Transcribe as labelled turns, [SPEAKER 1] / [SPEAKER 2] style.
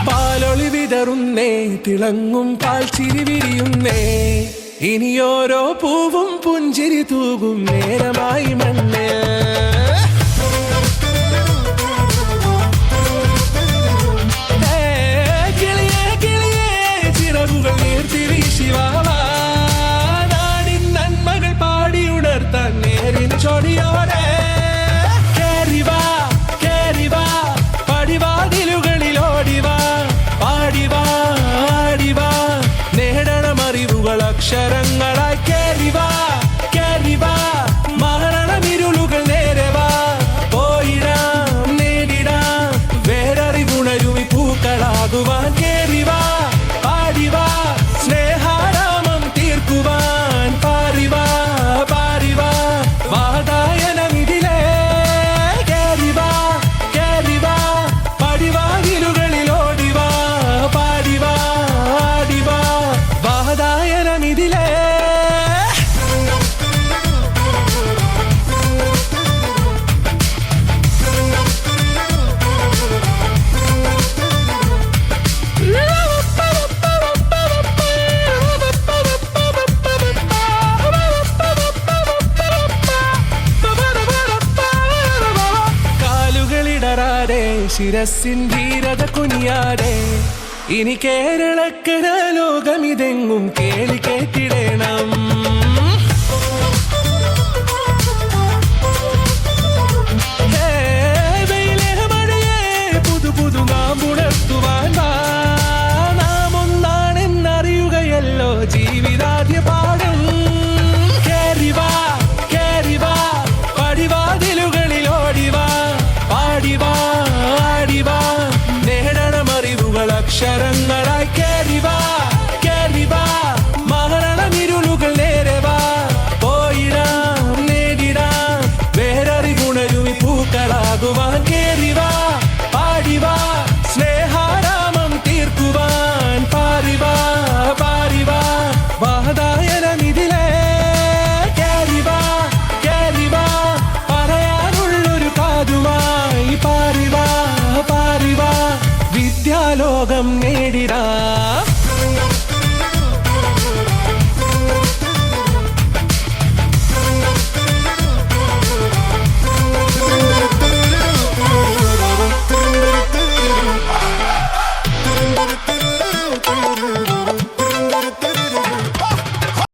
[SPEAKER 1] പാലൊളി വിതറുന്നേ, തിളങ്ങും പാൽച്ചിരി വിരിയുന്നേ, ഇനിയോരോ പൂവും പുഞ്ചിരി തൂകും നേരമായി മണ്ണേ. കിളിയേ കിളിയേ ചിറകുകൾ നീർത്തിവീശി വാവാ, നാടിൻ നന്മകൾ പാടിയുണർത്താൻ നേരിൻ ചൊടിയോടെ. കേറിവാ കേറിവാ പടിവാതിലുകളിൽ ഓടിവാ, പാടിവാ ആടിവാ നേടണം അറിവുകൾ അക്ഷരങ്ങളായി. കേറിവാ കേറിവാ മരണമിരുളുകൾ നേരവാ, പോയിടാം നേടിടാം വേററിവുണരുമി പൂക്കളാകുവാൻ. കേറിവാ പാടിവാ സ്നേഹാരാമം തീർക്കുവാൻ, പാറിവാ പാറിവാ വാതായനമിതിലേ. കേറിവാ കേറിവാ പടിവാതിലുകളിൽ ഓടിവാ, പാടിവാ ആടിവാ വാതായനമിതിലേ. കാലുകളിടറാതെ ശിരസിൻ ധീരത കുനിയാതെ, ഇനി കേരളക്കര ലോകമിതെങ്ങും കേളി കേട്ടിടണം. പുതു പുതു നാമ്പുണർത്തുവാൻ വാ, നാം ഒന്നാണെന്നറിയുകയല്ലോ ജീവിതാദ്യ പാഠം. കേറിവാ കേറിവാ പടിവാതിലുകളിൽ ഓടിവാ, പാടിവാ ആടിവാ നേടണം അറിവുകൾ അക്ഷരങ്ങളായി. കേറിവാ കേറിവാ മരണമിരുളുകൾ നേരവാ, പോയിടാം നേടിടാം വേററിവുണരുമി പൂക്കളാകുവാൻ. കേറിവാ പാടിവാ സ്നേഹാരാമം തീർക്കുവാൻ, പാറിവാ പാറിവാ വാതായ